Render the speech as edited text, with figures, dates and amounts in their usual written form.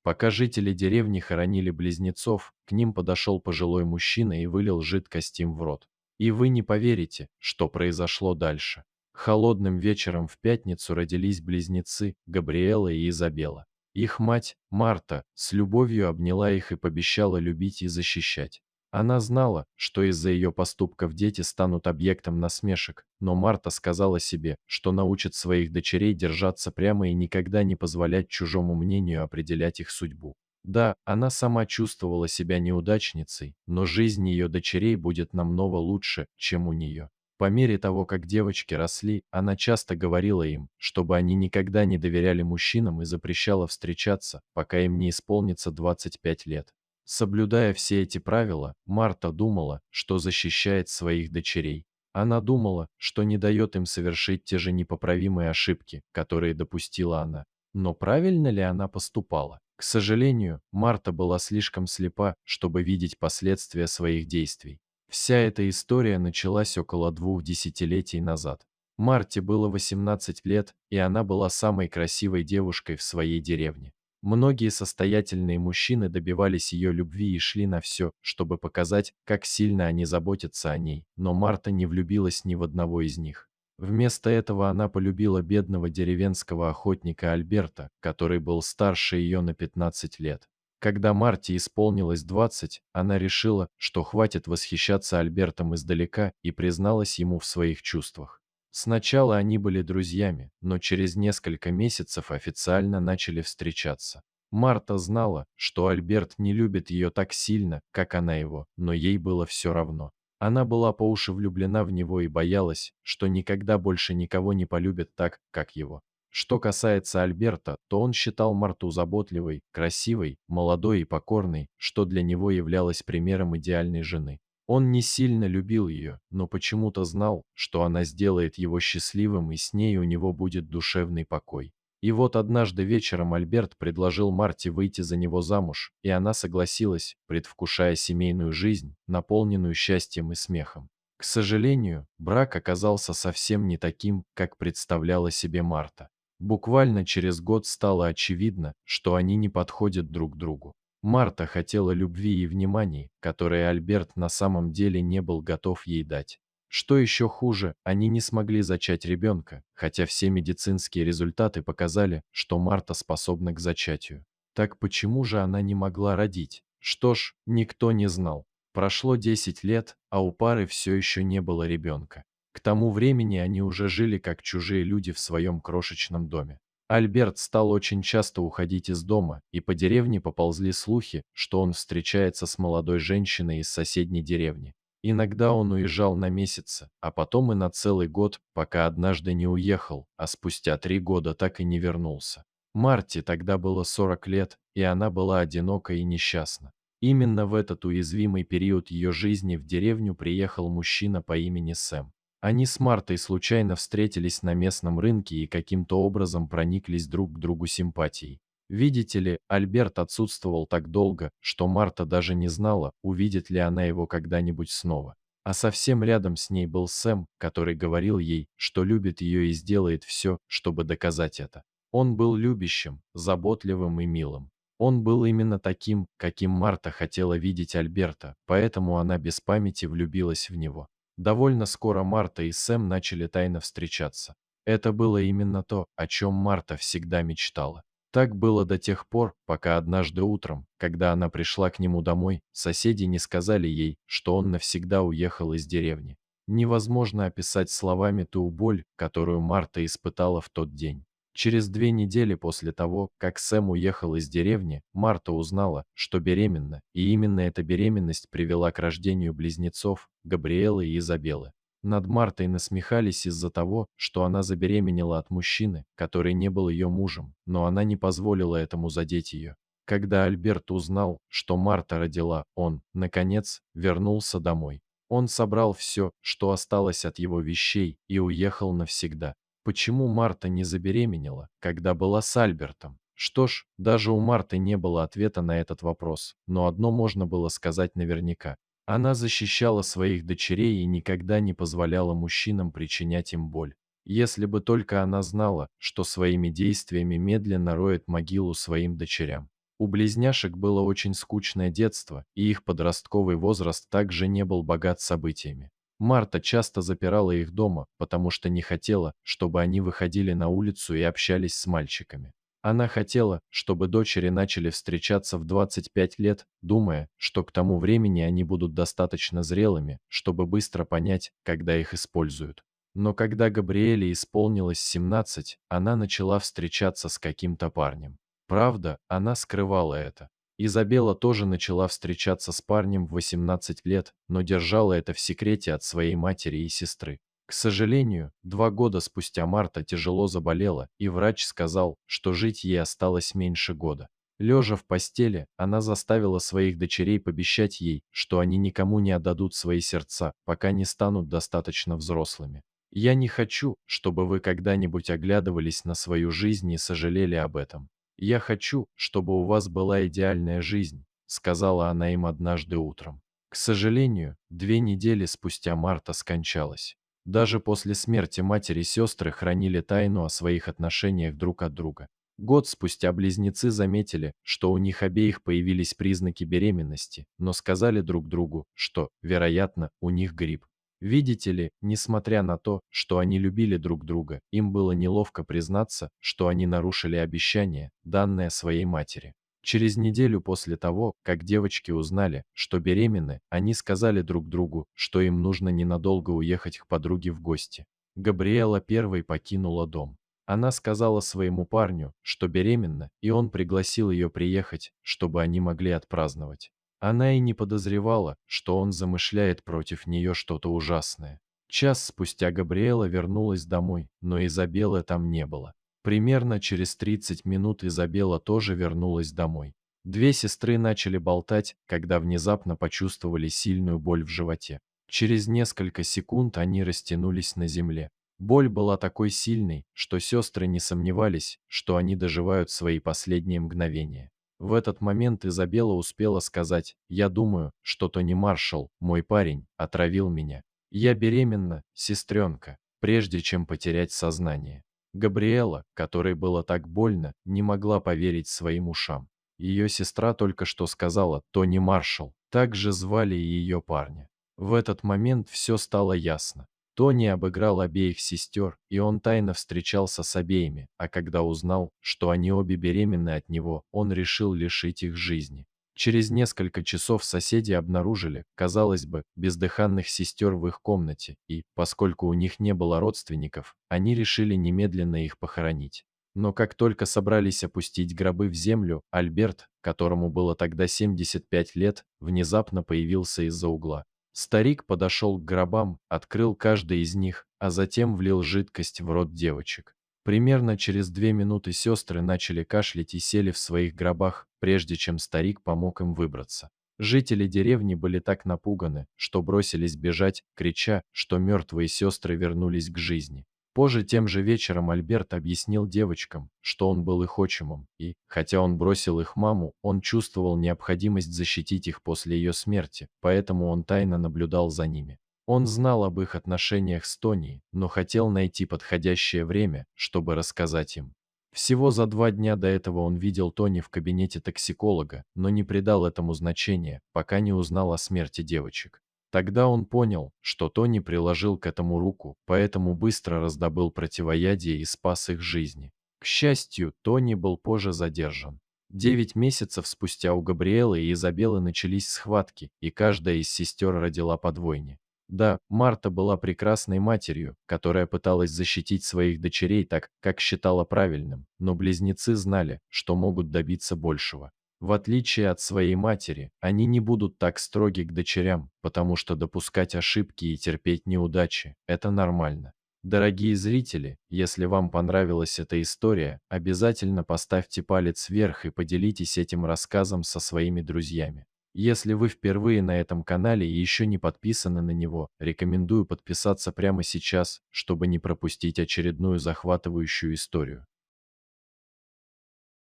Пока жители деревни хоронили близнецов, к ним подошел пожилой мужчина и вылил жидкость им в рот. И вы не поверите, что произошло дальше. Холодным вечером в пятницу родились близнецы Габриэла и Изабела. Их мать, Марта, с любовью обняла их и пообещала любить и защищать. Она знала, что из-за ее поступков дети станут объектом насмешек, но Марта сказала себе, что научит своих дочерей держаться прямо и никогда не позволять чужому мнению определять их судьбу. Да, она сама чувствовала себя неудачницей, но жизнь ее дочерей будет намного лучше, чем у нее. По мере того, как девочки росли, она часто говорила им, чтобы они никогда не доверяли мужчинам и запрещала встречаться, пока им не исполнится 25 лет. Соблюдая все эти правила, Марта думала, что защищает своих дочерей. Она думала, что не дает им совершить те же непоправимые ошибки, которые допустила она. Но правильно ли она поступала? К сожалению, Марта была слишком слепа, чтобы видеть последствия своих действий. Вся эта история началась около 2 десятилетий назад. Марте было 18 лет, и она была самой красивой девушкой в своей деревне. Многие состоятельные мужчины добивались ее любви и шли на все, чтобы показать, как сильно они заботятся о ней, но Марта не влюбилась ни в одного из них. Вместо этого она полюбила бедного деревенского охотника Альберта, который был старше ее на 15 лет. Когда Марте исполнилось 20, она решила, что хватит восхищаться Альбертом издалека и призналась ему в своих чувствах. Сначала они были друзьями, но через несколько месяцев официально начали встречаться. Марта знала, что Альберт не любит ее так сильно, как она его, но ей было все равно. Она была по уши влюблена в него и боялась, что никогда больше никого не полюбит так, как его. Что касается Альберта, то он считал Марту заботливой, красивой, молодой и покорной, что для него являлось примером идеальной жены. Он не сильно любил ее, но почему-то знал, что она сделает его счастливым и с ней у него будет душевный покой. И вот однажды вечером Альберт предложил Марте выйти за него замуж, и она согласилась, предвкушая семейную жизнь, наполненную счастьем и смехом. К сожалению, брак оказался совсем не таким, как представляла себе Марта. Буквально через год стало очевидно, что они не подходят друг другу. Марта хотела любви и внимания, которые Альберт на самом деле не был готов ей дать. Что еще хуже, они не смогли зачать ребенка, хотя все медицинские результаты показали, что Марта способна к зачатию. Так почему же она не могла родить? Что ж, никто не знал. Прошло 10 лет, а у пары все еще не было ребенка. К тому времени они уже жили как чужие люди в своем крошечном доме. Альберт стал очень часто уходить из дома, и по деревне поползли слухи, что он встречается с молодой женщиной из соседней деревни. Иногда он уезжал на месяцы, а потом и на целый год, пока однажды не уехал, а спустя 3 года так и не вернулся. Марте тогда было 40 лет, и она была одинока и несчастна. Именно в этот уязвимый период ее жизни в деревню приехал мужчина по имени Сэм. Они с Мартой случайно встретились на местном рынке и каким-то образом прониклись друг к другу симпатией. Видите ли, Альберт отсутствовал так долго, что Марта даже не знала, увидит ли она его когда-нибудь снова. А совсем рядом с ней был Сэм, который говорил ей, что любит ее и сделает все, чтобы доказать это. Он был любящим, заботливым и милым. Он был именно таким, каким Марта хотела видеть Альберта, поэтому она без памяти влюбилась в него. Довольно скоро Марта и Сэм начали тайно встречаться. Это было именно то, о чем Марта всегда мечтала. Так было до тех пор, пока однажды утром, когда она пришла к нему домой, соседи не сказали ей, что он навсегда уехал из деревни. Невозможно описать словами ту боль, которую Марта испытала в тот день. Через 2 недели после того, как Сэм уехал из деревни, Марта узнала, что беременна, и именно эта беременность привела к рождению близнецов Габриэлы и Изабелы. Над Мартой насмехались из-за того, что она забеременела от мужчины, который не был ее мужем, но она не позволила этому задеть ее. Когда Альберт узнал, что Марта родила, он, наконец, вернулся домой. Он собрал все, что осталось от его вещей, и уехал навсегда. Почему Марта не забеременела, когда была с Альбертом? Что ж, даже у Марты не было ответа на этот вопрос, но одно можно было сказать наверняка. Она защищала своих дочерей и никогда не позволяла мужчинам причинять им боль. Если бы только она знала, что своими действиями медленно роет могилу своим дочерям. У близняшек было очень скучное детство, и их подростковый возраст также не был богат событиями. Марта часто запирала их дома, потому что не хотела, чтобы они выходили на улицу и общались с мальчиками. Она хотела, чтобы дочери начали встречаться в 25 лет, думая, что к тому времени они будут достаточно зрелыми, чтобы быстро понять, когда их используют. Но когда Габриэле исполнилось 17, она начала встречаться с каким-то парнем. Правда, она скрывала это. Изабелла тоже начала встречаться с парнем в 18 лет, но держала это в секрете от своей матери и сестры. К сожалению, 2 года спустя Марта тяжело заболела, и врач сказал, что жить ей осталось меньше года. Лежа в постели, она заставила своих дочерей пообещать ей, что они никому не отдадут свои сердца, пока не станут достаточно взрослыми. «Я не хочу, чтобы вы когда-нибудь оглядывались на свою жизнь и сожалели об этом. «Я хочу, чтобы у вас была идеальная жизнь», — сказала она им однажды утром. К сожалению, 2 недели спустя Марта скончалась. Даже после смерти матери сестры хранили тайну о своих отношениях друг от друга. Год спустя близнецы заметили, что у них обеих появились признаки беременности, но сказали друг другу, что, вероятно, у них грипп. Видите ли, несмотря на то, что они любили друг друга, им было неловко признаться, что они нарушили обещание, данное своей матери. Через неделю после того, как девочки узнали, что беременны, они сказали друг другу, что им нужно ненадолго уехать к подруге в гости. Габриэла первой покинула дом. Она сказала своему парню, что беременна, и он пригласил ее приехать, чтобы они могли отпраздновать. Она и не подозревала, что он замышляет против нее что-то ужасное. Час спустя Габриэла вернулась домой, но Изабеллы там не было. Примерно через 30 минут Изабелла тоже вернулась домой. Две сестры начали болтать, когда внезапно почувствовали сильную боль в животе. Через несколько секунд они растянулись на земле. Боль была такой сильной, что сестры не сомневались, что они доживают свои последние мгновения. В этот момент Изабелла успела сказать: «Я думаю, что Тони Маршалл, мой парень, отравил меня. Я беременна, сестренка», прежде чем потерять сознание. Габриэла, которой было так больно, не могла поверить своим ушам. Ее сестра только что сказала Тони Маршалл, так же звали и ее парня. В этот момент все стало ясно. Тони обыграл обеих сестер, и он тайно встречался с обеими, а когда узнал, что они обе беременны от него, он решил лишить их жизни. Через несколько часов соседи обнаружили, казалось бы, бездыханных сестер в их комнате, и, поскольку у них не было родственников, они решили немедленно их похоронить. Но как только собрались опустить гробы в землю, Альберт, которому было тогда 75 лет, внезапно появился из-за угла. Старик подошел к гробам, открыл каждый из них, а затем влил жидкость в рот девочек. Примерно через 2 минуты сестры начали кашлять и сели в своих гробах, прежде чем старик помог им выбраться. Жители деревни были так напуганы, что бросились бежать, крича, что мертвые сестры вернулись к жизни. Позже тем же вечером Альберт объяснил девочкам, что он был их отчимом, и, хотя он бросил их маму, он чувствовал необходимость защитить их после ее смерти, поэтому он тайно наблюдал за ними. Он знал об их отношениях с Тони, но хотел найти подходящее время, чтобы рассказать им. Всего за 2 дня до этого он видел Тони в кабинете токсиколога, но не придал этому значения, пока не узнал о смерти девочек. Тогда он понял, что Тони приложил к этому руку, поэтому быстро раздобыл противоядие и спас их жизни. К счастью, Тони был позже задержан. 9 месяцев спустя у Габриэлы и Изабеллы начались схватки, и каждая из сестер родила по двойне. Да, Марта была прекрасной матерью, которая пыталась защитить своих дочерей так, как считала правильным, но близнецы знали, что могут добиться большего. В отличие от своей матери, они не будут так строги к дочерям, потому что допускать ошибки и терпеть неудачи – это нормально. Дорогие зрители, если вам понравилась эта история, обязательно поставьте палец вверх и поделитесь этим рассказом со своими друзьями. Если вы впервые на этом канале и еще не подписаны на него, рекомендую подписаться прямо сейчас, чтобы не пропустить очередную захватывающую историю.